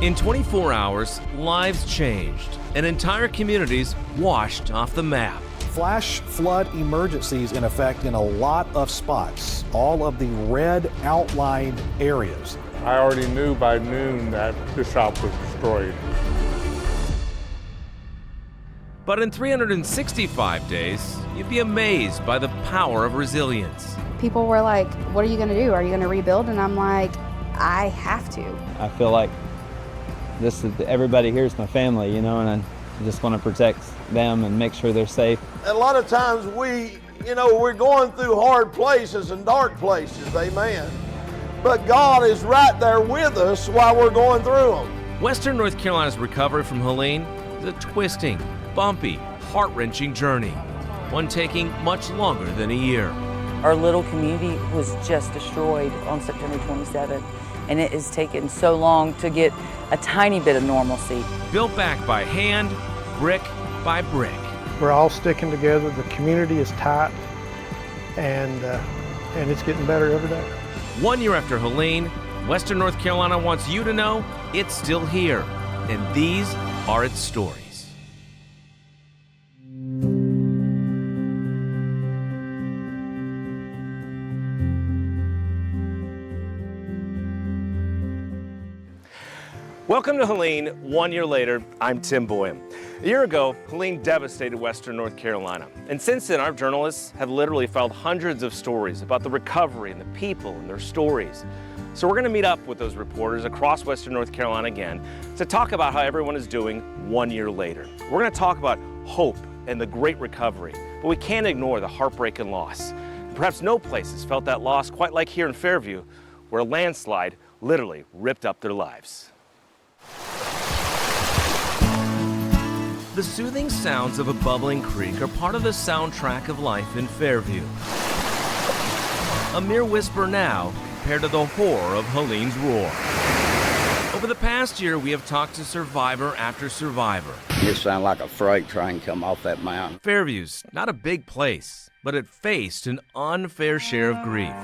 In 24 hours, lives changed and entire communities washed off the map. Flash flood emergencies in effect in a lot of spots, all of the red outlined areas. I already knew by noon that the shop was destroyed. But in 365 days, you'd be amazed by the power of resilience. People were like, what are you gonna do? Are you gonna rebuild? And I'm like, I have to. I feel like everybody here is my family, you know, and I just want to protect them and make sure they're safe. A lot of times we're going through hard places and dark places, amen. But God is right there with us while we're going through them. Western North Carolina's recovery from Helene is a twisting, bumpy, heart-wrenching journey, one taking much longer than a year. Our little community was just destroyed on September 27th, and it has taken so long to get a tiny bit of normalcy. Built back by hand, brick by brick. We're all sticking together. The community is tight, and it's getting better every day. 1 year after Helene, Western North Carolina wants you to know it's still here, and these are its stories. Welcome to Helene. 1 year later, I'm Tim Boyum. A year ago, Helene devastated Western North Carolina. And since then, our journalists have literally filed hundreds of stories about the recovery and the people and their stories. So we're going to meet up with those reporters across Western North Carolina again to talk about how everyone is doing 1 year later. We're going to talk about hope and the great recovery, but we can't ignore the heartbreak and loss. And perhaps no place has felt that loss quite like here in Fairview, where a landslide literally ripped up their lives. The soothing sounds of a bubbling creek are part of the soundtrack of life in Fairview. A mere whisper now compared to the horror of Helene's roar. Over the past year, we have talked to survivor after survivor. It sounded like a freight train come off that mountain. Fairview's not a big place, but it faced an unfair share of grief.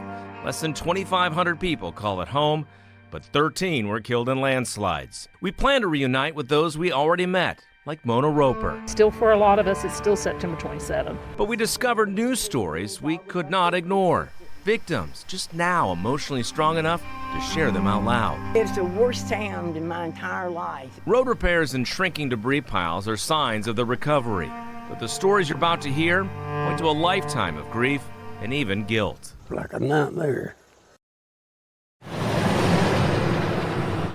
Less than 2,500 people call it home, but 13 were killed in landslides. We plan to reunite with those we already met, like Mona Roper. Still, for a lot of us, it's still September 27th. But we discovered new stories we could not ignore. Victims just now emotionally strong enough to share them out loud. It's the worst time in my entire life. Road repairs and shrinking debris piles are signs of the recovery. But the stories you're about to hear point to a lifetime of grief and even guilt. Like a nightmare.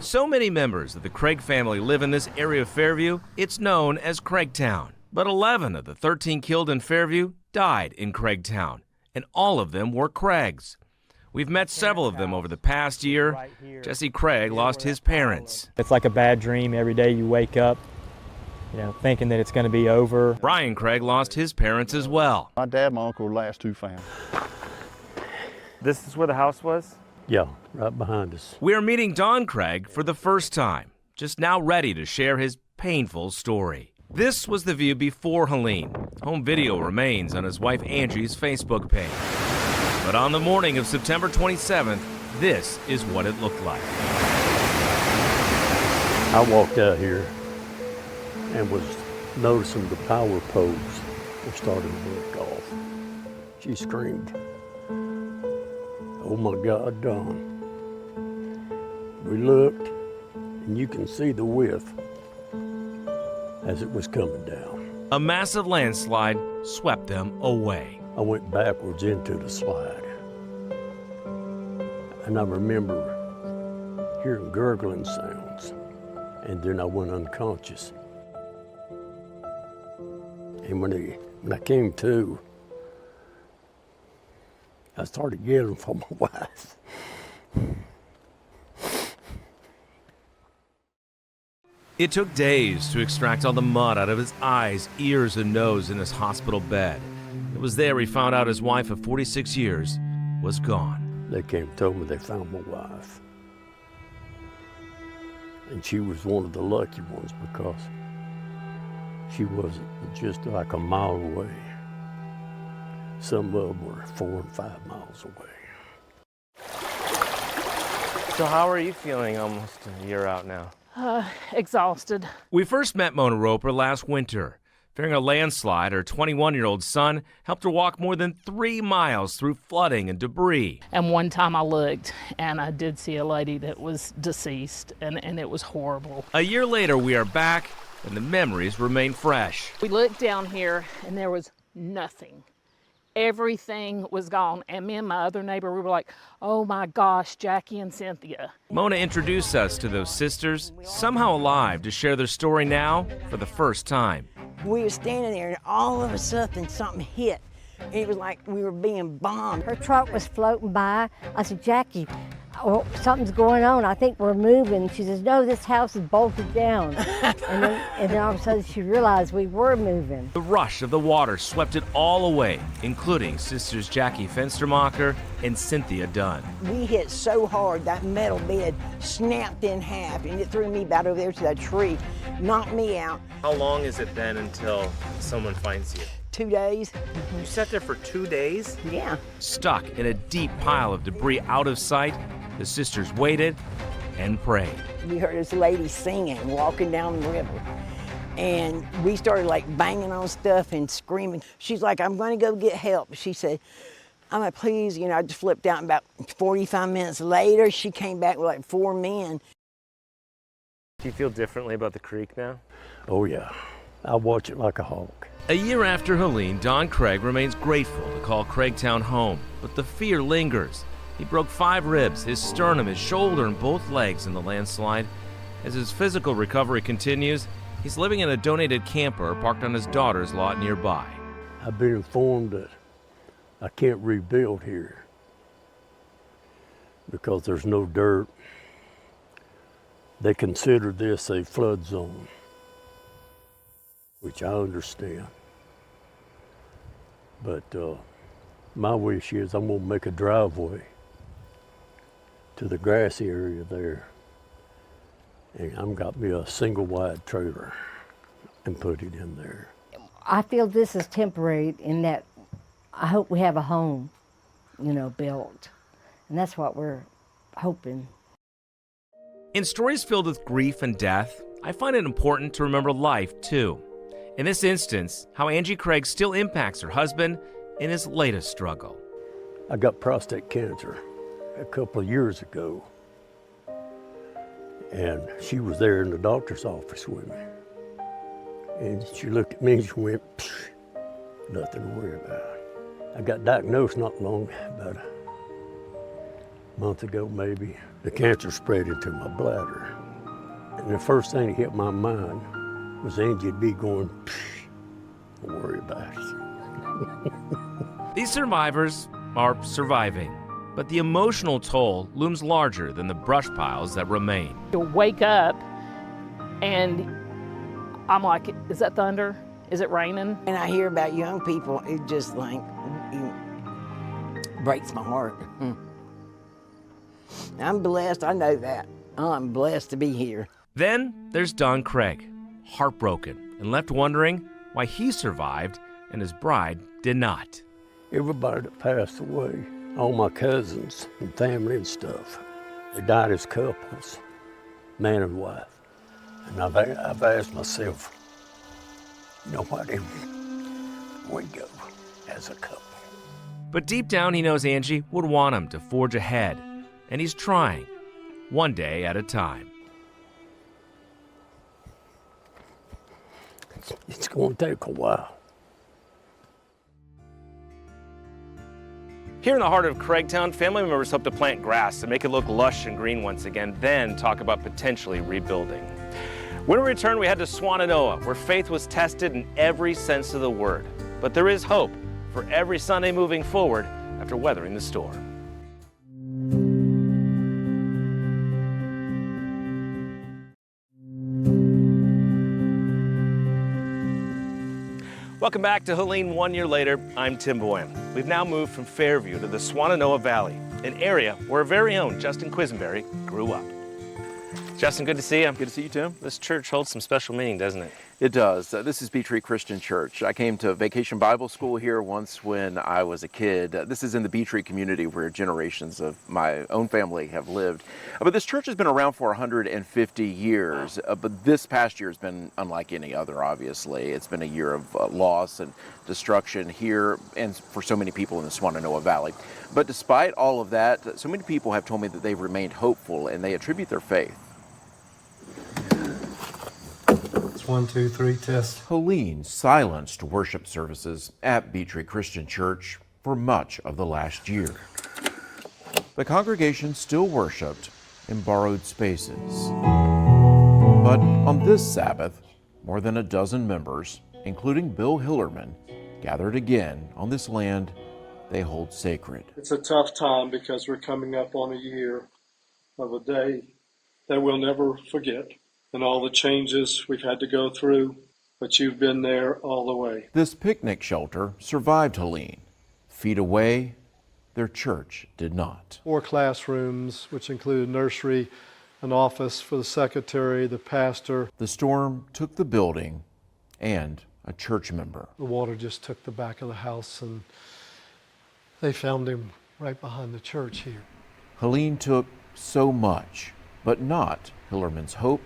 So many members of the Craig family live in this area of Fairview, it's known as Craigtown. But 11 of the 13 killed in Fairview died in Craigtown, and all of them were Craigs. We've met several of them over the past year. Jesse Craig lost his parents. It's like a bad dream. Every day you wake up, thinking that it's going to be over. Brian Craig lost his parents as well. My dad and my uncle were the last two families. This is where the house was? Yeah, right behind us. We're meeting Don Craig for the first time, just now ready to share his painful story. This was the view before Helene. Home video remains on his wife Angie's Facebook page. But on the morning of September 27th, this is what it looked like. I walked out here and was noticing the power poles were starting to break off. She screamed, "Oh my God, Don." We looked, and you can see the width as it was coming down. A massive landslide swept them away. I went backwards into the slide. And I remember hearing gurgling sounds, and then I went unconscious. And when I came to, I started yelling for my wife. It took days to extract all the mud out of his eyes, ears, and nose in his hospital bed. It was there he found out his wife of 46 years was gone. They came and told me they found my wife. And she was one of the lucky ones because she wasn't just like a mile away. Some of them were 4 and 5 miles away. So how are you feeling almost a year out now? Exhausted. We first met Mona Roper last winter. Fearing a landslide, her 21-year-old son helped her walk more than 3 miles through flooding and debris. And one time I looked and I did see a lady that was deceased, and it was horrible. A year later, we are back, and the memories remain fresh. We looked down here and there was nothing. Everything was gone. And me and my other neighbor, we were like, oh my gosh, Jackie and Cynthia. Mona introduced us to those sisters, somehow alive to share their story now for the first time. We were standing there and all of a sudden something hit. It was like we were being bombed. Her truck was floating by. I said, Jackie, oh, something's going on. I think we're moving. She says, no, this house is bolted down. and then all of a sudden she realized we were moving. The rush of the water swept it all away, including sisters Jackie Fenstermacher and Cynthia Dunn. We hit so hard that metal bed snapped in half and it threw me about over there to that tree, knocked me out. How long has it been until someone finds you? 2 days. You sat there for 2 days? Yeah. Stuck in a deep pile of debris out of sight, the sisters waited and prayed. We heard this lady singing, walking down the river. And we started like banging on stuff and screaming. She's like, I'm gonna go get help. She said, I'm like, please, I just flipped out. About 45 minutes later, she came back with like 4 men. Do you feel differently about the creek now? Oh yeah, I watch it like a hawk. A year after Helene, Don Craig remains grateful to call Craigtown home, but the fear lingers. He broke 5 ribs, his sternum, his shoulder, and both legs in the landslide. As his physical recovery continues, he's living in a donated camper parked on his daughter's lot nearby. I've been informed that I can't rebuild here because there's no dirt. They consider this a flood zone, which I understand. But my wish is I'm gonna make a driveway to the grassy area there. And I'm got me a single wide trailer and put it in there. I feel this is temporary in that I hope we have a home, built. And that's what we're hoping. In stories filled with grief and death, I find it important to remember life too. In this instance, how Angie Craig still impacts her husband in his latest struggle. I got prostate cancer a couple of years ago, and she was there in the doctor's office with me. And she looked at me and she went, nothing to worry about. I got diagnosed not long, about a month ago maybe. The cancer spread into my bladder. And the first thing that hit my mind was Angie'd be going, don't worry about it. These survivors are surviving, but the emotional toll looms larger than the brush piles that remain. You wake up and I'm like, is that thunder? Is it raining? And I hear about young people, it just like, it breaks my heart. I'm blessed, I know that. I'm blessed to be here. Then there's Don Craig, heartbroken and left wondering why he survived and his bride did not. Everybody that passed away, all my cousins and family and stuff, they died as couples, man and wife. And I've asked myself, why didn't we go as a couple? But deep down he knows Angie would want him to forge ahead, and he's trying, one day at a time. It's going to take a while. Here in the heart of Craigtown, family members hope to plant grass to make it look lush and green once again, then talk about potentially rebuilding. When we returned, we head to Swannanoa, where faith was tested in every sense of the word. But there is hope for every Sunday moving forward after weathering the storm. Welcome back to Helene 1 year later. I'm Tim Boyum. We've now moved from Fairview to the Swannanoa Valley, an area where our very own Justin Quisenberry grew up. Justin, good to see you. Good to see you, Tim. This church holds some special meaning, doesn't it? It does. This is Beech Tree Christian Church. I came to Vacation Bible School here once when I was a kid. This is in the Beech Tree community where generations of my own family have lived. But this church has been around for 150 years. But this past year has been unlike any other, obviously. It's been a year of loss and destruction here and for so many people in the Swannanoa Valley. But despite all of that, so many people have told me that they've remained hopeful and they attribute their faith. 1, 2, 3, test. Helene silenced worship services at Beech Tree Christian Church for much of the last year. The congregation still worshiped in borrowed spaces. But on this Sabbath, more than a dozen members, including Bill Hillerman, gathered again on this land they hold sacred. It's a tough time because we're coming up on a year of a day that we'll never forget, and all the changes we've had to go through, but you've been there all the way. This picnic shelter survived Helene. Feet away, their church did not. 4 classrooms, which included nursery, an office for the secretary, the pastor. The storm took the building and a church member. The water just took the back of the house, and they found him right behind the church here. Helene took so much, but not Hillerman's hope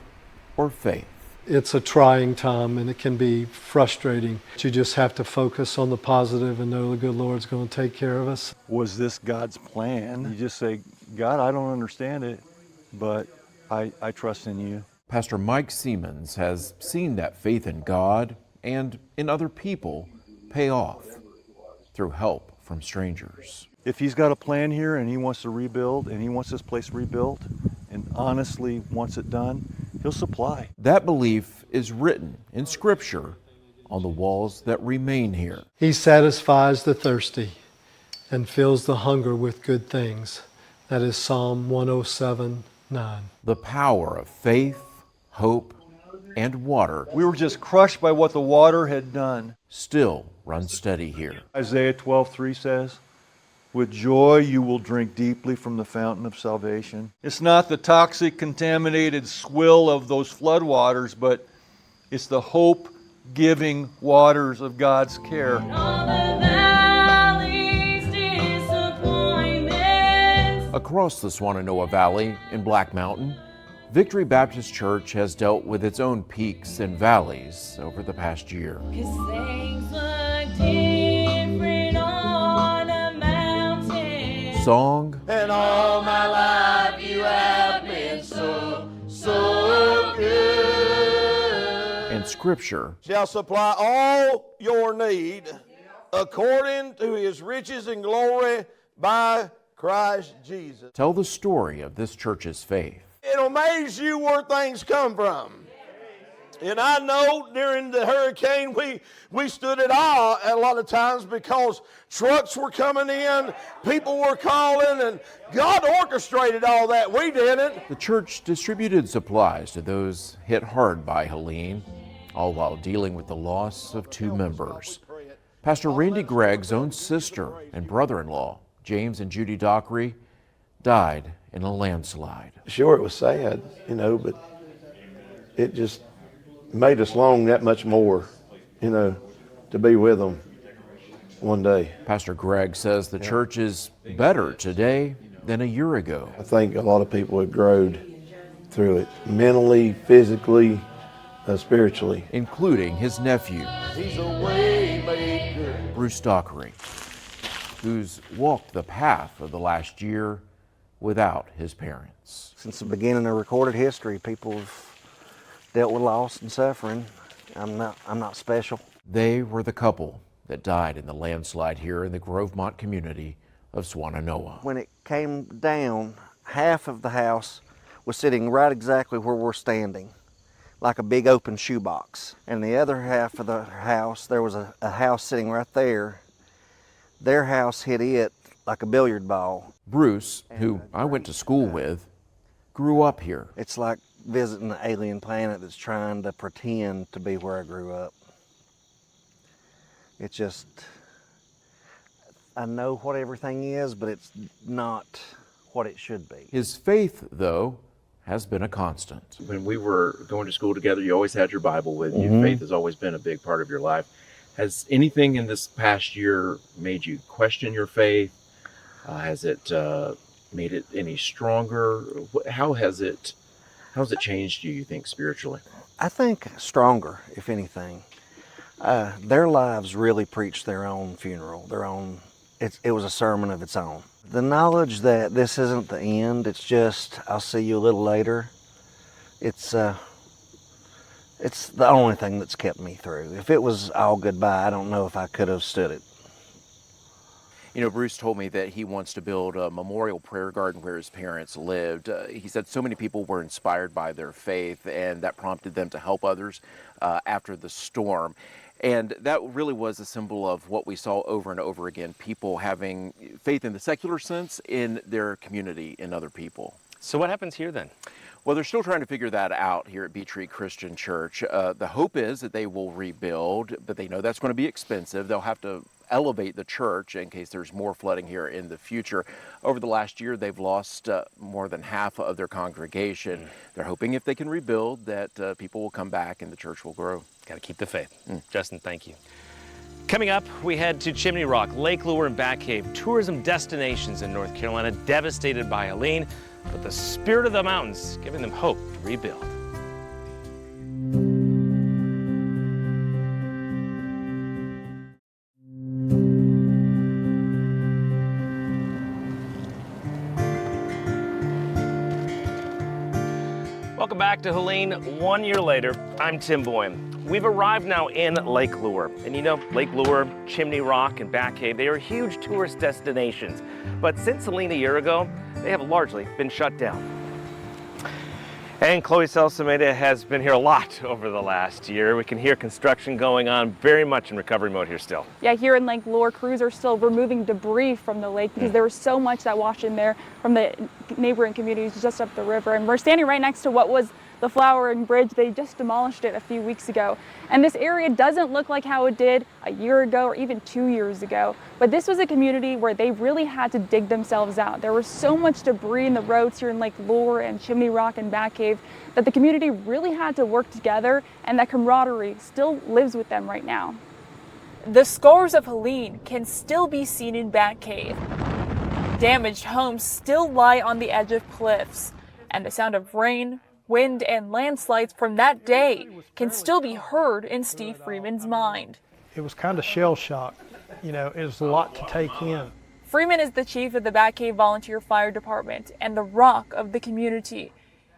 or faith. It's a trying time and it can be frustrating. You just have to focus on the positive and know the good Lord's going to take care of us. Was this God's plan? You just say, God, I don't understand it, but I trust in you. Pastor Mike Siemens has seen that faith in God and in other people pay off through help from strangers. If he's got a plan here and he wants to rebuild and he wants this place rebuilt and honestly wants it done, he'll supply. That belief is written in Scripture on the walls that remain here. He satisfies the thirsty and fills the hunger with good things. That is Psalm 107:9. The power of faith, hope, and water. We were just crushed by what the water had done. Still runs steady here. Isaiah 12:3 says, with joy you will drink deeply from the fountain of salvation. It's not the toxic, contaminated swill of those floodwaters, but it's the hope-giving waters of God's care. Across the Swannanoa Valley in Black Mountain, Victory Baptist Church has dealt with its own peaks and valleys over the past year. Song. And all my life you have been so good. And Scripture. Shall supply all your need according to his riches and glory by Christ Jesus. Tell the story of this church's faith. It'll amaze you where things come from. And I know during the hurricane we stood at awe a lot of times because trucks were coming in, people were calling, and God orchestrated all that. We didn't. The church distributed supplies to those hit hard by Helene, all while dealing with the loss of 2 members. Pastor Randy Gregg's own sister and brother-in-law, James and Judy Dockery, died in a landslide. Sure, it was sad, but it just made us long that much more, to be with them one day. Pastor Gregg says the church is better today than a year ago. I think a lot of people have grown through it, mentally, physically, spiritually. Including his nephew, He's a way maker. Bruce Dockery, who's walked the path of the last year without his parents. Since the beginning of recorded history, people have dealt with loss and suffering. I'm not special. They were the couple that died in the landslide here in the Grovemont community of Swannanoa. When it came down, half of the house was sitting right exactly where we're standing, like a big open shoebox. And the other half of the house, there was a house sitting right there. Their house hit it like a billiard ball. Bruce, who I went to school with, grew up here. It's like visiting an alien planet that's trying to pretend to be where I grew up. It's just, I know what everything is, but it's not what it should be. His faith, though, has been a constant. When we were going to school together, you always had your Bible with you. Faith has always been a big part of your life. Has anything in this past year made you question your faith? Has it made it any stronger? How has it changed you think, spiritually? I think stronger, if anything. Their lives really preached their own funeral, it was a sermon of its own. The knowledge that this isn't the end, it's just, I'll see you a little later, it's the only thing that's kept me through. If it was all goodbye, I don't know if I could have stood it. You know, Bruce told me that he wants to build a memorial prayer garden where his parents lived. He said so many people were inspired by their faith, and that prompted them to help others after the storm. And that really was a symbol of what we saw over and over again, people having faith in the secular sense in their community and other people. So what happens here then? Well, they're still trying to figure that out here at Beech Christian Church. The hope is that they will rebuild, but they know that's going to be expensive. They'll have to elevate the church in case there's more flooding here in the future. Over the last year, they've lost more than half of their congregation. They're hoping if they can rebuild that people will come back and the church will grow. Got to keep the faith. Justin, thank you. Coming up, we head to Chimney Rock, Lake Lure, and Bat Cave, tourism destinations in North Carolina devastated by Helene, but the spirit of the mountains giving them hope to rebuild. Welcome back to Helene. 1 year later, I'm Tim Boyum. We've arrived now in Lake Lure. And you know, Lake Lure, Chimney Rock, and Bat Cave, they are huge tourist destinations. But since Helene a year ago, they have largely been shut down. And Chloe Selsameda has been here a lot over the last year. We can hear construction going on, very much in recovery mode here still. Yeah, here in Lake Lure, crews are still removing debris from the lake because there was so much that washed in there from the neighboring communities just up the river. And we're standing right next to what was the Flowering Bridge. They just demolished it a few weeks ago. And this area doesn't look like how it did a year ago or even 2 years ago. But this was a community where they really had to dig themselves out. There was so much debris in the roads here in Lake Lure and Chimney Rock and Bat Cave that the community really had to work together, and that camaraderie still lives with them right now. The scars of Helene can still be seen in Bat Cave. Damaged homes still lie on the edge of cliffs, and the sound of rain, wind, and landslides from that day can still be heard in Steve Freeman's mind. It was kind of shell shock. You know, it was a lot to take in. Freeman is the chief of the Bat Cave Volunteer Fire Department and the rock of the community.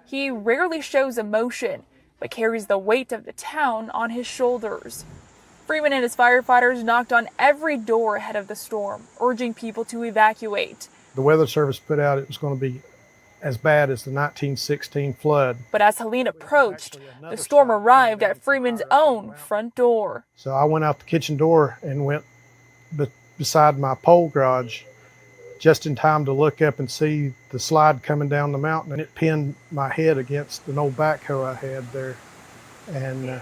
He rarely shows emotion, but carries the weight of the town on his shoulders. Freeman and his firefighters knocked on every door ahead of the storm, urging people to evacuate. The Weather Service put out it was going to be as bad as the 1916 flood. But as Helene approached, the storm arrived at Freeman's own front door. So I went out the kitchen door and went beside my pole garage just in time to look up and see the slide coming down the mountain, and it pinned my head against an old backhoe I had there. And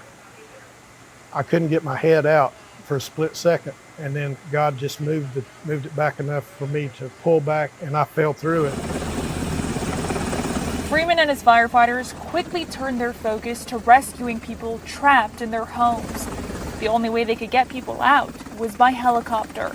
I couldn't get my head out for a split second, and then God just moved it back enough for me to pull back, and I fell through it. Freeman and his firefighters quickly turned their focus to rescuing people trapped in their homes. The only way they could get people out was by helicopter.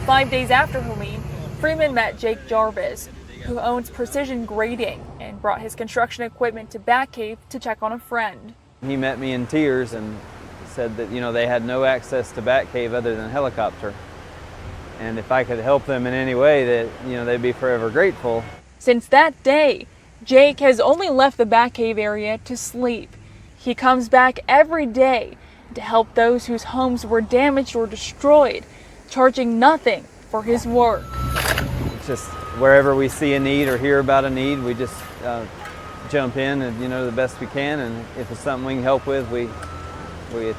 Five days after Helene, Freeman met Jake Jarvis, who owns Precision Grading, and brought his construction equipment to Bat Cave to check on a friend. He met me in tears and said that, you know, they had no access to Bat Cave other than helicopter. And if I could help them in any way, that, you know, they'd be forever grateful. Since that day, Jake has only left the Bat Cave area to sleep. He comes back every day to help those whose homes were damaged or destroyed, charging nothing for his work. Just wherever we see a need or hear about a need, we just jump in and, you know, the best we can. And if it's something we can help with, we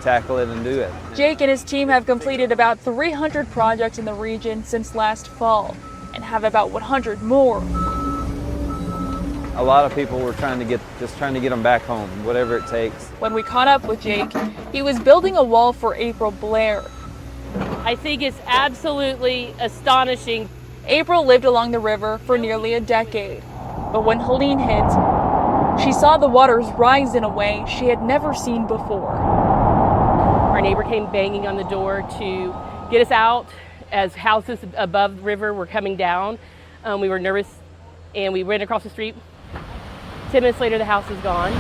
tackle it and do it. Jake and his team have completed about 300 projects in the region since last fall and have about 100 more. A lot of people were trying to get them back home, whatever it takes. When we caught up with Jake, he was building a wall for April Blair. I think it's absolutely astonishing April lived along the river for nearly a decade, but when Helene hit, she saw the waters rise in a way she had never seen before. Our neighbor came banging on the door to get us out as houses above the river were coming down. We were nervous and we ran across the street. 10 minutes later, the house was gone.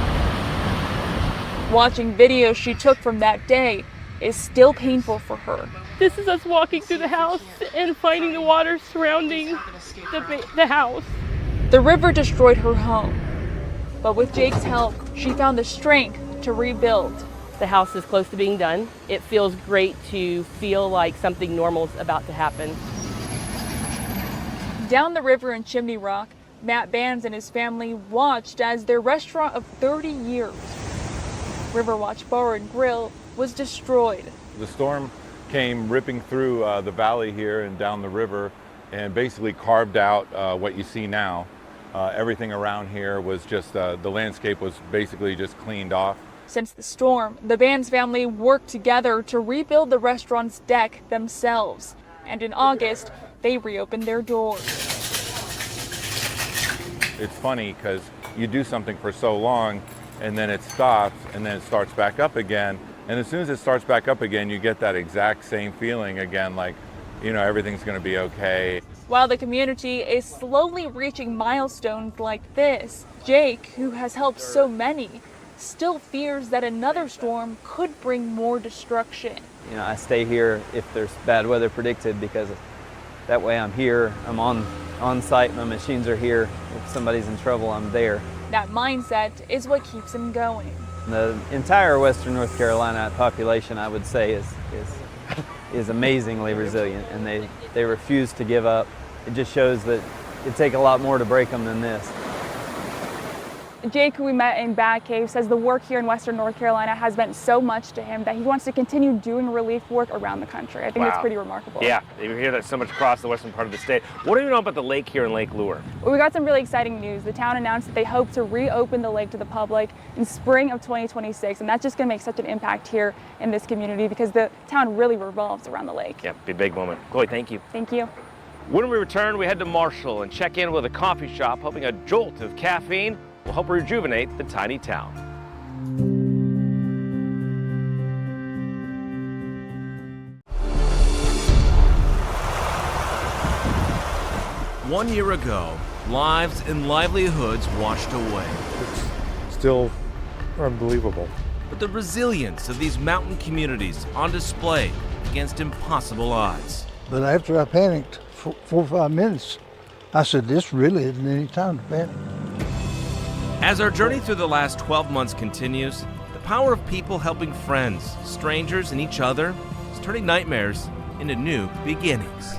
Watching videos she took from that day is still painful for her. This is us walking through the house and finding the water surrounding the house. The river destroyed her home, but with Jake's help, she found the strength to rebuild. The house is close to being done. It feels great to feel like something normal is about to happen. Down the river in Chimney Rock, Matt Bands and his family watched as their restaurant of 30 years, Riverwatch Bar and Grill, was destroyed. The storm came ripping through the valley here and down the river and basically carved out what you see now. Everything around here was just, the landscape was basically just cleaned off. Since the storm, the Bands family worked together to rebuild the restaurant's deck themselves. And in August, they reopened their doors. It's funny because you do something for so long and then it stops and then it starts back up again. And as soon as it starts back up again, you get that exact same feeling again, like, you know, everything's going to be okay. While the community is slowly reaching milestones like this, Jake, who has helped so many, still fears that another storm could bring more destruction. You know, I stay here if there's bad weather predicted because that way I'm here, I'm on site, my machines are here. If somebody's in trouble, I'm there. That mindset is what keeps him going. The entire Western North Carolina population, I would say, is amazingly resilient, and they refuse to give up. It just shows that it'd take a lot more to break them than this. Jake, who we met in Bat Cave, says the work here in Western North Carolina has meant so much to him that he wants to continue doing relief work around the country. I think that's pretty remarkable. Yeah, you hear that so much across the western part of the state. What do you know about the lake here in Lake Lure? Well, we got some really exciting news. The town announced that they hope to reopen the lake to the public in spring of 2026, and that's just going to make such an impact here in this community because the town really revolves around the lake. Yeah, be a big moment. Chloe, thank you. Thank you. When we return, we head to Marshall and check in with a coffee shop, hoping a jolt of caffeine will help rejuvenate the tiny town. One year ago, lives and livelihoods washed away. It's still unbelievable. But the resilience of these mountain communities on display against impossible odds. But after I panicked for 4 or 5 minutes, I said, this really isn't any time to panic. As our journey through the last 12 months continues, the power of people helping friends, strangers, and each other is turning nightmares into new beginnings.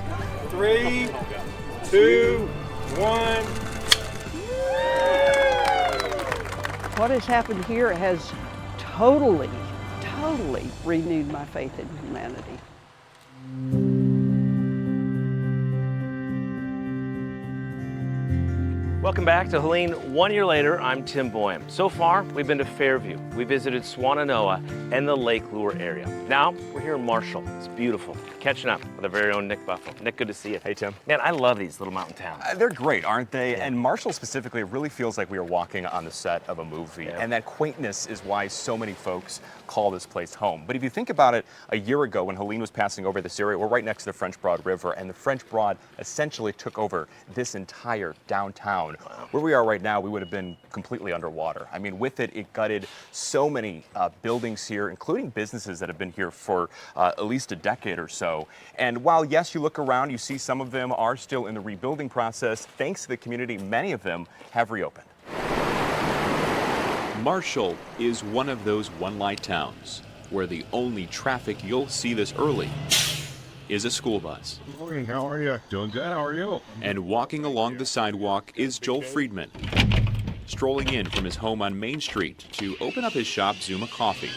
3, 2, 1. What has happened here has totally renewed my faith in humanity. Welcome back to Helene. 1 year later, I'm Tim Boyum. So far, we've been to Fairview. We visited Swannanoa and the Lake Lure area. Now, we're here in Marshall. It's beautiful. Catching up with our very own Nick Buffalo. Nick, good to see you. Hey, Tim. Man, I love these little mountain towns. They're great, aren't they? And Marshall specifically, it really feels like we are walking on the set of a movie. And that quaintness is why so many folks call this place home. But if you think about it, a year ago when Helene was passing over this area, we're right next to the French Broad River, and the French Broad essentially took over this entire downtown. Wow. Where we are right now, we would have been completely underwater. I mean, with it, it gutted so many buildings here, including businesses that have been here for at least a decade or so. And while, yes, you look around, you see some of them are still in the rebuilding process, thanks to the community, many of them have reopened. Marshall is one of those one-light towns where the only traffic you'll see this early is a school bus. Good morning, how are you? Doing good, how are you? And walking along the sidewalk is Joel Friedman, strolling in from his home on Main Street to open up his shop, Zuma Coffee.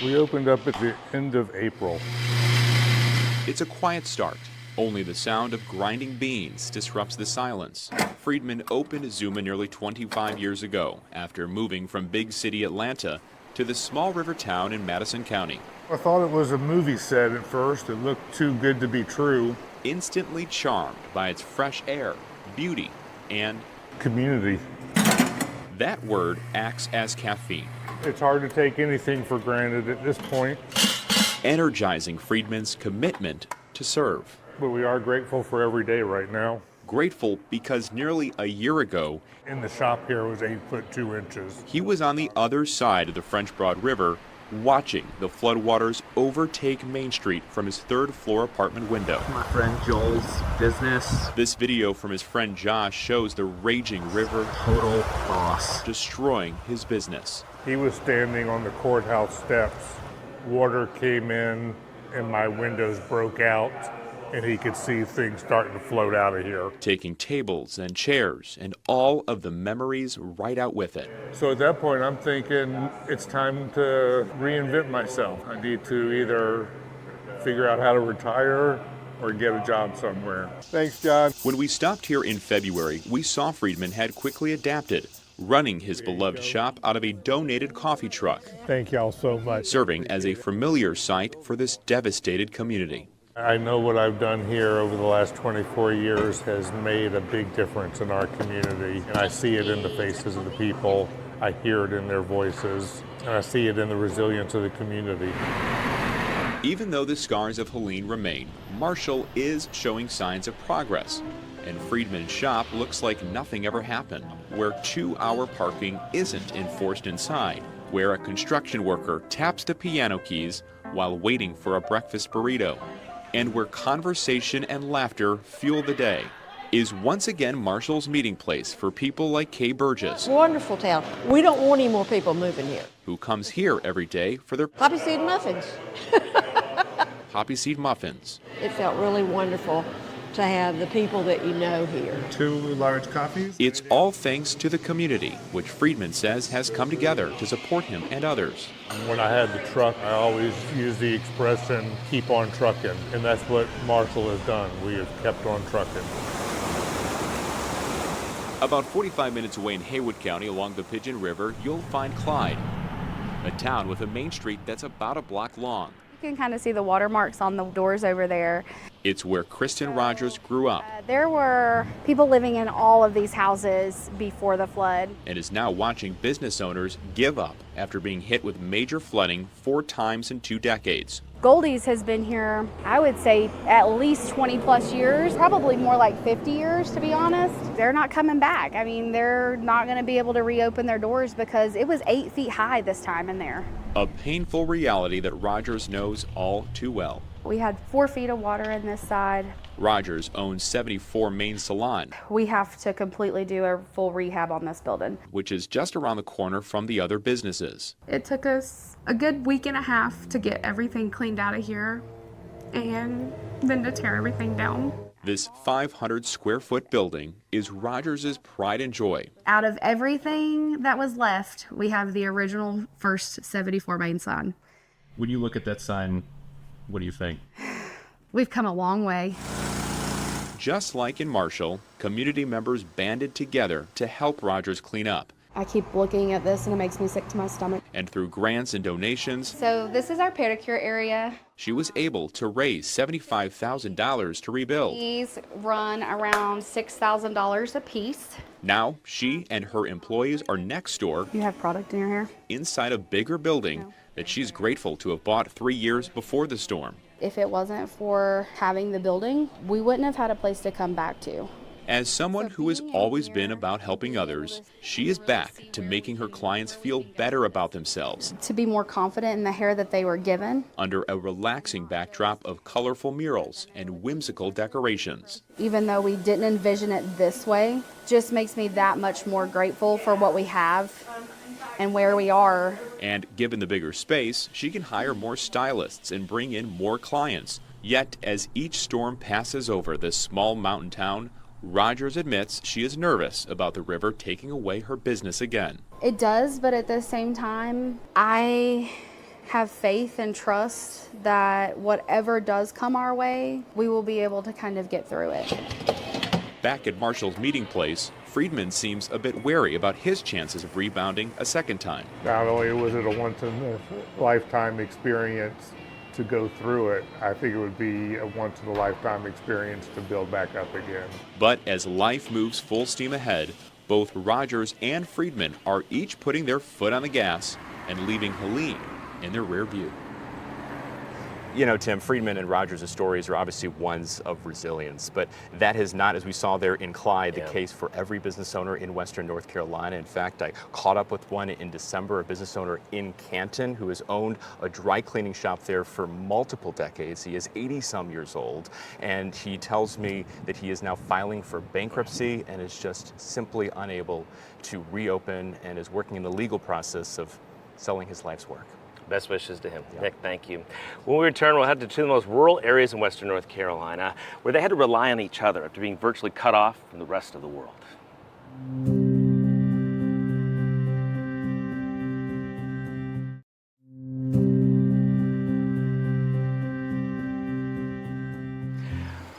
We opened up at the end of April. It's a quiet start. Only the sound of grinding beans disrupts the silence. Friedman opened Zuma nearly 25 years ago after moving from big city Atlanta to the small river town in Madison County. I thought it was a movie set at first. It looked too good to be true. instantly charmed by its fresh air, beauty, and community. That word acts as caffeine, It's hard to take anything for granted at this point, energizing Friedman's commitment to serve. but we are grateful for every day right now. Grateful because nearly a year ago, In the shop here was 8 foot 2 inches. he was on the other side of the French Broad River, watching the floodwaters overtake Main Street from his third-floor apartment window. My friend Joel's business. This video from his friend Josh shows the raging river Total loss. destroying his business. He was standing on the courthouse steps. Water came in and my windows broke out and he could see things starting to float out of here. Taking tables and chairs and all of the memories right out with it. So at that point, I'm thinking it's time to reinvent myself. I need to either figure out how to retire or get a job somewhere. Thanks, John. When we stopped here in February, we saw Friedman had quickly adapted, running his beloved shop out of a donated coffee truck. Thank y'all so much. Serving as a familiar sight for this devastated community. I know what I've done here over the last 24 years has made a big difference in our community. And I see it in the faces of the people, I hear it in their voices, and I see it in the resilience of the community. Even though the scars of Helene remain, Marshall is showing signs of progress. And Friedman's shop looks like nothing ever happened, where 2-hour parking isn't enforced inside, where a construction worker taps the piano keys while waiting for a breakfast burrito, and where conversation and laughter fuel the day, is once again Marshall's meeting place for people like Kay Burgess. Wonderful town. We don't want any more people moving here. Who comes here every day for their Poppy seed muffins. poppy seed muffins. It felt really wonderful to have the people that you know here. 2 large coffees. It's all thanks to the community, which Friedman says has come together to support him and others. When I had the truck, I always use the expression, keep on trucking. And that's what Marshall has done. We have kept on trucking. About 45 minutes away in Haywood County along the Pigeon River, you'll find Clyde, a town with a main street that's about a block long. You can kind of see the watermarks on the doors over there. It's where Kristen Rogers grew up There were people living in all of these houses before the flood. and is now watching business owners give up after being hit with major flooding 4 times in 2 decades. Goldie's has been here, I would say, at least 20 plus years, probably more like 50 years, to be honest. They're not coming back. I mean, they're not going to be able to reopen their doors because it was 8 feet high this time in there. A painful reality that Rogers knows all too well. We had 4 feet of water in this side. Rogers owns 74 Main Salon, We have to completely do a full rehab on this building. which is just around the corner from the other businesses. It took us a good week and a half to get everything cleaned out of here and then to tear everything down. This 500 square foot building is Rogers' pride and joy. Out of everything that was left, we have the original first 74 Main sign. When you look at that sign, what do you think? We've come a long way. Just like in Marshall, community members banded together to help Rogers clean up. I keep looking at this and it makes me sick to my stomach. And through grants and donations, So this is our pedicure area. she was able to raise $75,000 to rebuild. These run around $6,000 a piece. Now, she and her employees are next door You have product in your hair? inside a bigger building that she's grateful to have bought 3 years before the storm. If it wasn't for having the building, we wouldn't have had a place to come back to. As someone who has always been about helping others, she is back to making her clients feel better about themselves To be more confident in the hair that they were given. under a relaxing backdrop of colorful murals and whimsical decorations. Even though we didn't envision it this way, just makes me that much more grateful for what we have and where we are. And given the bigger space, she can hire more stylists and bring in more clients. Yet, as each storm passes over this small mountain town, Rogers admits she is nervous about the river taking away her business again. It does, but at the same time, I have faith and trust that whatever does come our way, we will be able to kind of get through it. Back at Marshall's meeting place, Friedman seems a bit wary about his chances of rebounding a second time. Not only was it a once-in-a-lifetime experience to go through it, I think it would be a once-in-a-lifetime experience to build back up again. But as life moves full steam ahead, both Rogers and Friedman are each putting their foot on the gas and leaving Helene in their rear view. You know, Tim, Friedman and Rogers' stories are obviously ones of resilience, but that has not, as we saw there in Clyde, the case for every business owner in Western North Carolina. In fact, I caught up with one in December, a business owner in Canton who has owned a dry cleaning shop there for multiple decades. He is 80-some years old, and he tells me that he is now filing for bankruptcy and is just simply unable to reopen and is working in the legal process of selling his life's work. Best wishes to him. Nick, thank you. When we return, we'll head to two of the most rural areas in Western North Carolina where they had to rely on each other after being virtually cut off from the rest of the world.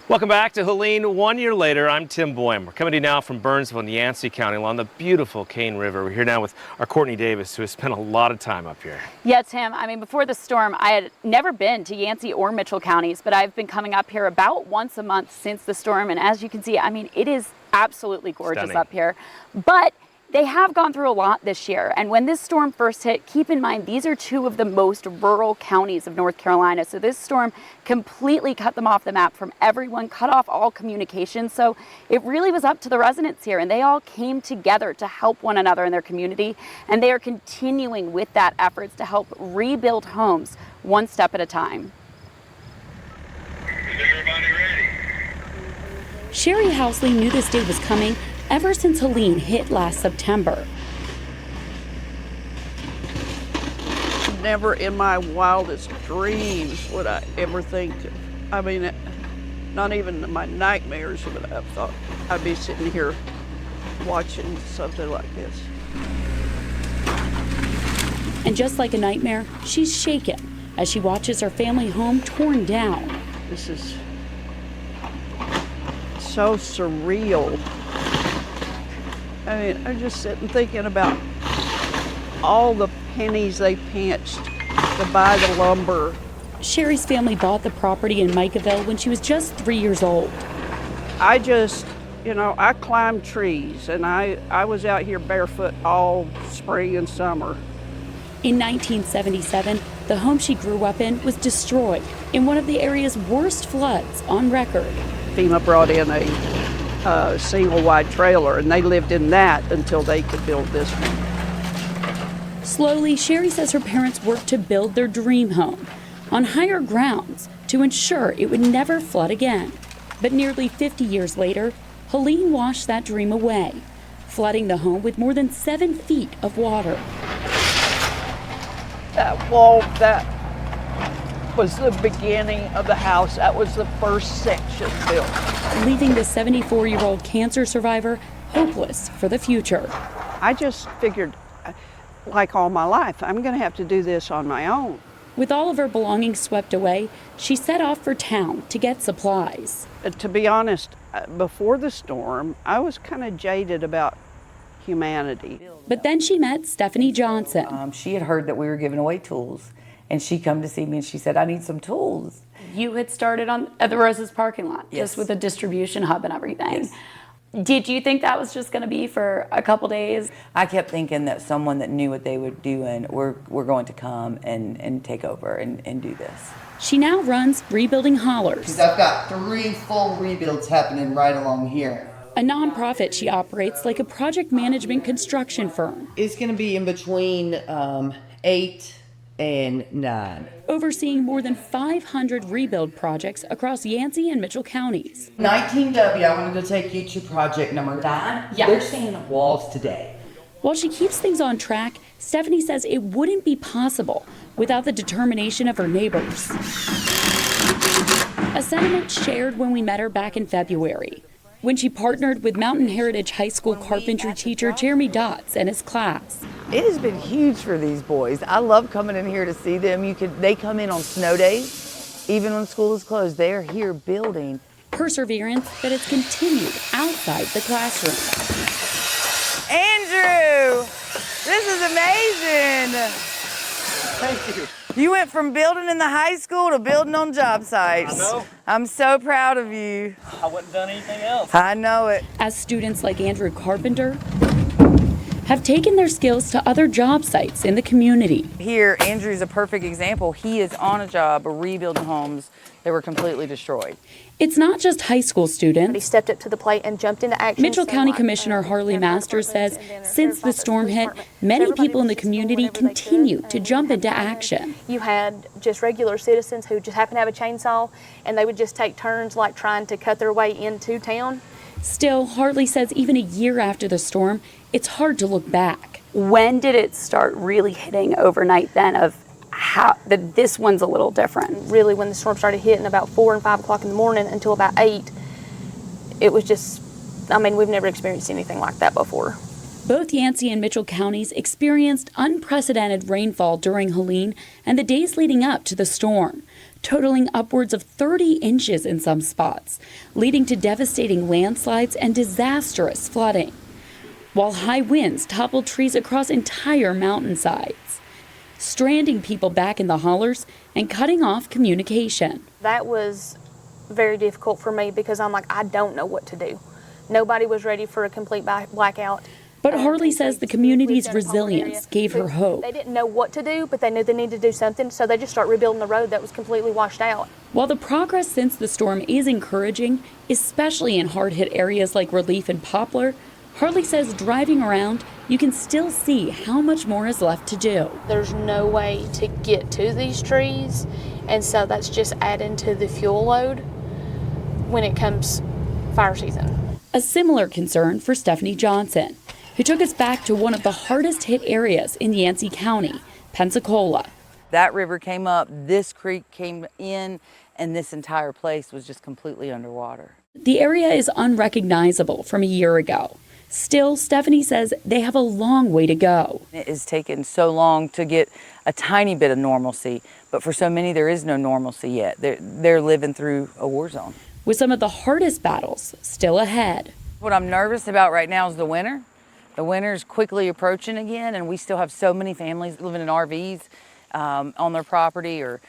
Welcome back to Helene. 1 year later, I'm Tim Boyum. We're coming to you now from Burnsville in Yancey County along the beautiful Cane River. We're here now with our Courtney Davis, who has spent a lot of time up here. Yeah, Tim, I mean, before the storm, I had never been to Yancey or Mitchell counties, but I've been coming up here about once a month since the storm. And as you can see, I mean, it is absolutely gorgeous up here. But they have gone through a lot this year, and when this storm first hit, keep in mind these are two of the most rural counties of North Carolina, so this storm completely cut them off the map from everyone, cut off all communication, so it really was up to the residents here, and they all came together to help one another in their community, and they are continuing with that efforts to help rebuild homes one step at a time. Is everybody ready? Sherry Housley knew this day was coming ever since Helene hit last September. Never in my wildest dreams would I ever think, I mean, not even in my nightmares would I have thought I'd be sitting here watching something like this. And just like a nightmare, she's shaken as she watches her family home torn down. This is so surreal. I mean, I'm just sitting thinking about all the pennies they pinched to buy the lumber. Sherry's family bought the property in Micaville when she was just 3 years old. I just, you know, I climbed trees, and I was out here barefoot all spring and summer. In 1977, the home she grew up in was destroyed in one of the area's worst floods on record. FEMA brought in a single wide trailer, and they lived in that until they could build this one. Slowly, Sherry says her parents worked to build their dream home on higher grounds to ensure it would never flood again. But nearly 50 years later, Helene washed that dream away, flooding the home with more than 7 feet of water. That wall, that was the beginning of the house. That was the first section built. Leaving the 74-year-old cancer survivor hopeless for the future. I just figured, like all my life, I'm going to have to do this on my own. With all of her belongings swept away, she set off for town to get supplies. To be honest, before the storm, I was kind of jaded about humanity. But then she met Stephanie Johnson. She had heard that we were giving away tools, and she come to see me and she said, I need some tools. You had started at the Rose's parking lot, Yes. just with a distribution hub and everything. Yes. Did you think that was just going to be for a couple days? I kept thinking that someone that knew what they were doing were going to come and take over and do this. She now runs Rebuilding Hollers. Because I've got 3 full rebuilds happening right along here. A nonprofit she operates like a project management construction firm. It's going to be in between 8 and 9. Overseeing more than 500 rebuild projects across Yancey and Mitchell counties. 19W, I wanted to take you to project number 9. Yeah. They're staying up walls today. While she keeps things on track, Stephanie says it wouldn't be possible without the determination of her neighbors. A sentiment shared when we met her back in February, when she partnered with Mountain Heritage High School carpentry teacher Jeremy Dotz and his class. It has been huge for these boys. I love coming in here to see them. They come in on snow days, even when school is closed. They are here building. Perseverance that has continued outside the classroom. Andrew, this is amazing. Thank you. You went from building in the high school to building on job sites. I know. I'm so proud of you. I wouldn't have done anything else. I know it. As students like Andrew Carpenter have taken their skills to other job sites in the community. Here, Andrew's a perfect example. He is on a job rebuilding homes that were completely destroyed. It's not just high school students. He stepped up to the plate and jumped into action. Mitchell County Commissioner Harley Masters says since the storm hit, many people in the community continue to jump into action. You had just regular citizens who just happened to have a chainsaw, and they would just take turns like trying to cut their way into town. Still, Harley says even a year after the storm, it's hard to look back. When did it start really hitting overnight then of how that this one's a little different? Really, when the storm started hitting about 4 and 5 o'clock in the morning until about 8, it was just, I mean, we've never experienced anything like that before. Both Yancey and Mitchell counties experienced unprecedented rainfall during Helene and the days leading up to the storm, totaling upwards of 30 inches in some spots, leading to devastating landslides and disastrous flooding, while high winds toppled trees across entire mountainsides, stranding people back in the hollers and cutting off communication. That was very difficult for me because I'm like, I don't know what to do. Nobody was ready for a complete blackout. But Harley says the community's resilience gave her hope. They didn't know what to do, but they knew they needed to do something, so they just started rebuilding the road that was completely washed out. While the progress since the storm is encouraging, especially in hard-hit areas like Relief and Poplar, Harley says driving around, you can still see how much more is left to do. There's no way to get to these trees, and so that's just adding to the fuel load when it comes fire season. A similar concern for Stephanie Johnson, who took us back to one of the hardest hit areas in Yancey County, Pensacola. That river came up, this creek came in, and this entire place was just completely underwater. The area is unrecognizable from a year ago. Still, Stephanie says they have a long way to go. It has taken so long to get a tiny bit of normalcy, but for so many there is no normalcy yet. They're living through a war zone. With some of the hardest battles still ahead. What I'm nervous about right now is the winter. The winter's quickly approaching again, and we still have so many families living in RVs on their property or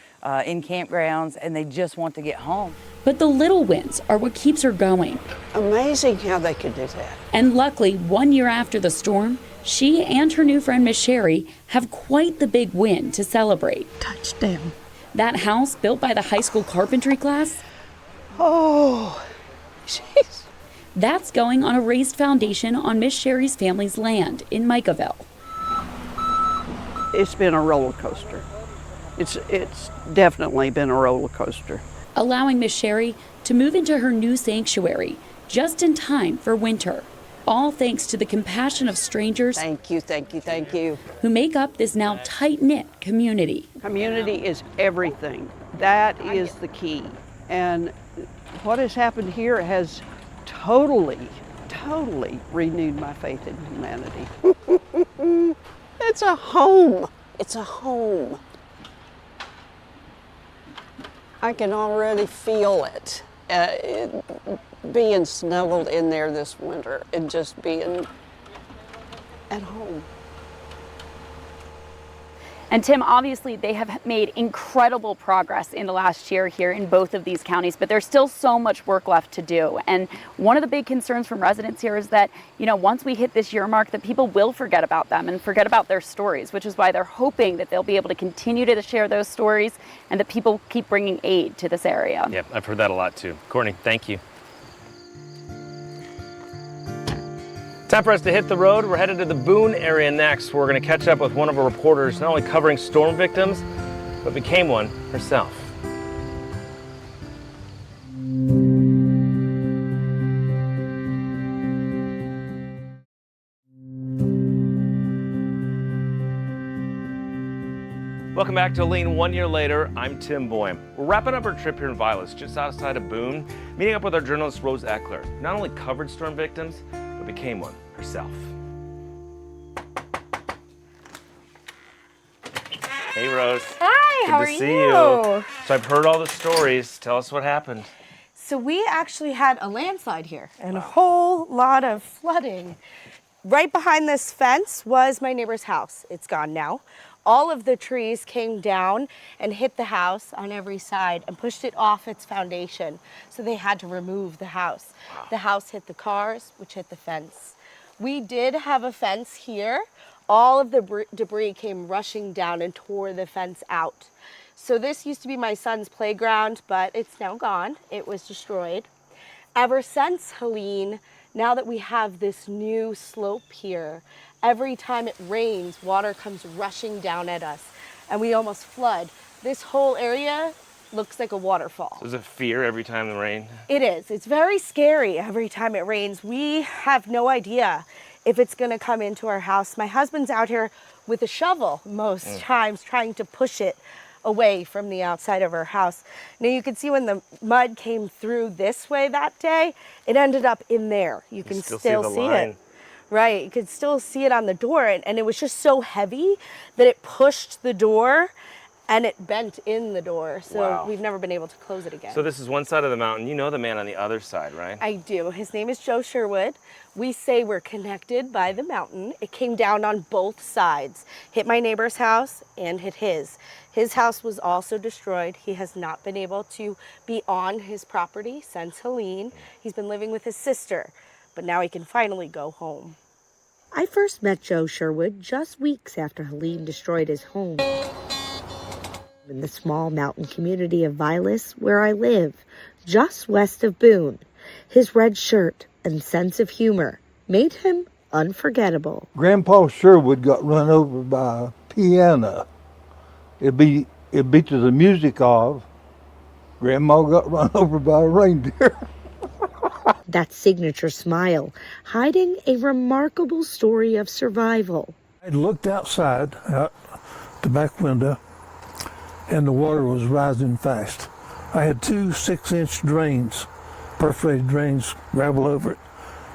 in campgrounds, and they just want to get home. But the little wins are what keeps her going. Amazing how they could do that. And luckily, 1 year after the storm, she and her new friend Miss Sherry have quite the big win to celebrate. Touchdown. That house built by the high school carpentry class, Oh, jeez. that's going on a raised foundation on Miss Sherry's family's land in Micaville. It's been a roller coaster. It's definitely been a roller coaster. Allowing Miss Sherry to move into her new sanctuary just in time for winter. All thanks to the compassion of strangers. Thank you, thank you, thank you. Who make up this now tight-knit community. Community is everything. That is the key. And what has happened here has totally renewed my faith in humanity. It's a home. It's a home. I can already feel it, being snuggled in there this winter and just being at home. And Tim, obviously they have made incredible progress in the last year here in both of these counties, but there's still so much work left to do. And one of the big concerns from residents here is that, you know, once we hit this year mark, that people will forget about them and forget about their stories, which is why they're hoping that they'll be able to continue to share those stories and that people keep bringing aid to this area. Yep, I've heard that a lot too. Courtney, thank you. Time for us to hit the road. We're headed to the Boone area next. We're going to catch up with one of our reporters, not only covering storm victims, but became one herself. Welcome back to Helene. 1 year later, I'm Tim Boyum. We're wrapping up our trip here in Vilas, just outside of Boone, meeting up with our journalist Rose Eckler, who not only covered storm victims, but became one herself. Hey Rose. Hi, how are you? Good to see you. So I've heard all the stories. Tell us what happened. So we actually had a landslide here and a whole lot of flooding. Right behind this fence was my neighbor's house. It's gone now. all of the trees came down and hit the house on every side and pushed it off its foundation. So they had to remove the house. Wow. The house hit the cars, which hit the fence. We did have a fence here. All of the debris came rushing down and tore the fence out. So this used to be my son's playground, but it's now gone. It was destroyed. Ever since Helene, now that we have this new slope here, every time it rains, water comes rushing down at us and we almost flood. This whole area looks like a waterfall. So is it fear every time it rains? It is. It's very scary every time it rains. We have no idea if it's gonna come into our house. My husband's out here with a shovel most times trying to push it away from the outside of our house. Now you can see when the mud came through this way that day, it ended up in there. You can still see it. Right, you could still see it on the door, and it was just so heavy that it pushed the door and it bent in the door. So we've never been able to close it again. So this is one side of the mountain. You know the man on the other side, right? I do. His name is Joe Sherwood. We say we're connected by the mountain. It came down on both sides, hit my neighbor's house and hit his. His house was also destroyed. He has not been able to be on his property since Helene. He's been living with his sister, but now he can finally go home. I first met Joe Sherwood just weeks after Helene destroyed his home. In the small mountain community of Vilas, where I live, just west of Boone. His red shirt and sense of humor made him unforgettable. Grandpa Sherwood got run over by a piano. It'd be to the music of Grandma got run over by a reindeer. That signature smile, hiding a remarkable story of survival. I looked outside, out the back window, and the water was rising fast. I had 2 6-inch drains, perforated drains, gravel over it,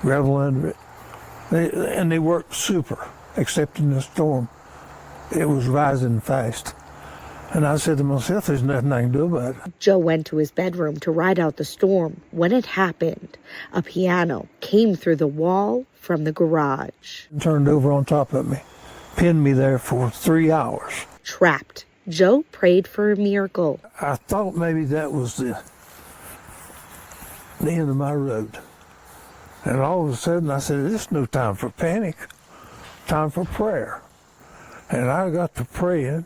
gravel under it. They worked super, except in the storm. It was rising fast. And I said to myself, there's nothing I can do about it. Joe went to his bedroom to ride out the storm. When it happened, a piano came through the wall from the garage. Turned over on top of me, pinned me there for 3 hours. Trapped, Joe prayed for a miracle. I thought maybe that was the end of my road. And all of a sudden I said, this is no time for panic, time for prayer. And I got to praying,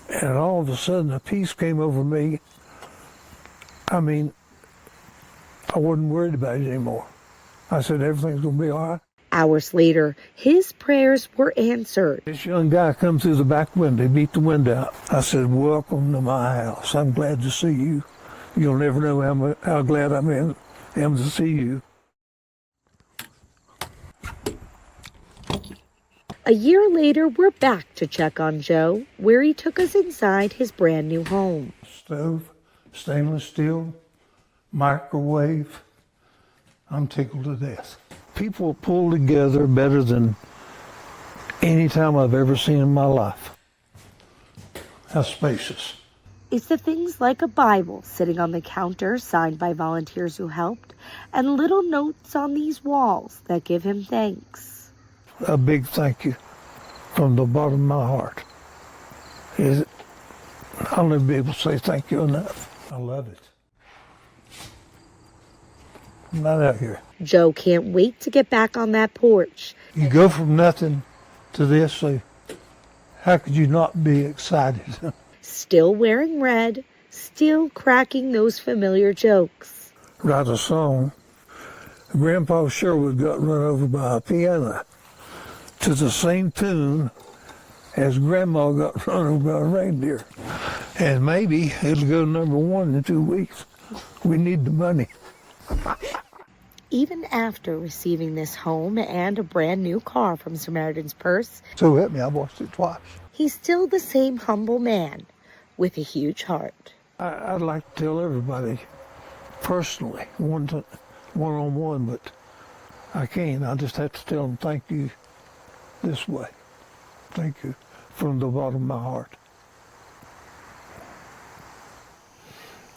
and all of a sudden a peace came over me. I mean, I wasn't worried about it anymore. I said, everything's gonna be all right. Hours later, his prayers were answered. This young guy come through the back window, he beat the window out. I said, welcome to my house. I'm glad to see you. You'll never know how glad I am to see you. A year later, we're back to check on Joe, where he took us inside his brand new home. Stove, stainless steel, microwave. I'm tickled to death. People pull together better than any time I've ever seen in my life. How spacious. It's the things like a Bible sitting on the counter signed by volunteers who helped, and little notes on these walls that give him thanks. A big thank you from the bottom of my heart. I'll never be able to say thank you enough. I love it. I'm not out here. Joe can't wait to get back on that porch. You go from nothing to this, so how could you not be excited? Still wearing red, still cracking those familiar jokes. Write a song. Grandpa Sherwood got run over by a piano to the same tune as Grandma got run over by a reindeer. And maybe it'll go #1 in 2 weeks. We need the money. Even after receiving this home and a brand new car from Samaritan's Purse, So help me, I watched it twice. he's still the same humble man with a huge heart. I'd like to tell everybody personally, one-on-one, but I can't. I just have to tell them thank you this way. Thank you from the bottom of my heart.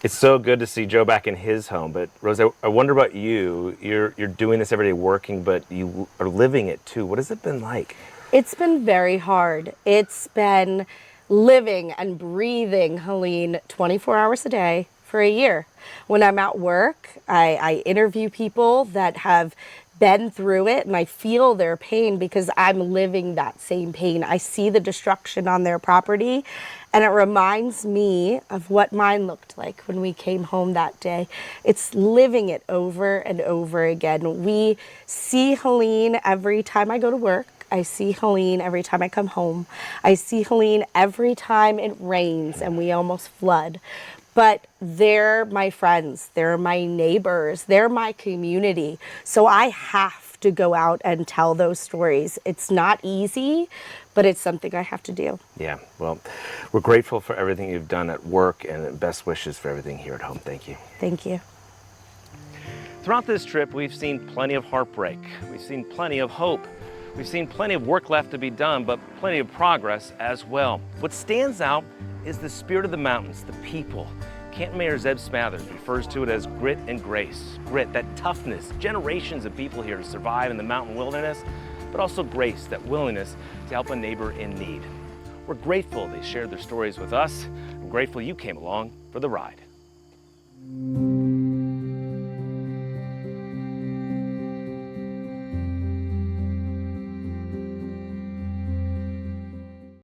It's so good to see Joe back in his home, but Rose, I wonder about you. You're doing this every day working, but you are living it too. What has it been like? It's been very hard. It's been living and breathing Helene 24 hours a day for a year. When I'm at work, I interview people that have been through it, and I feel their pain because I'm living that same pain. I see the destruction on their property, and it reminds me of what mine looked like when we came home that day. It's living it over and over again. We see Helene every time I go to work. I see Helene every time I come home. I see Helene every time it rains and we almost flood. But they're my friends, they're my neighbors, they're my community. So I have to go out and tell those stories. It's not easy, but it's something I have to do. Yeah, well, we're grateful for everything you've done at work, and best wishes for everything here at home. Thank you. Thank you. Throughout this trip, we've seen plenty of heartbreak. We've seen plenty of hope. We've seen plenty of work left to be done, but plenty of progress as well. What stands out is the spirit of the mountains, the people. Camp Mayor Zeb Smathers refers to it as grit and grace. Grit, that toughness, generations of people here to survive in the mountain wilderness, but also grace, that willingness to help a neighbor in need. We're grateful they shared their stories with us. I'm grateful you came along for the ride.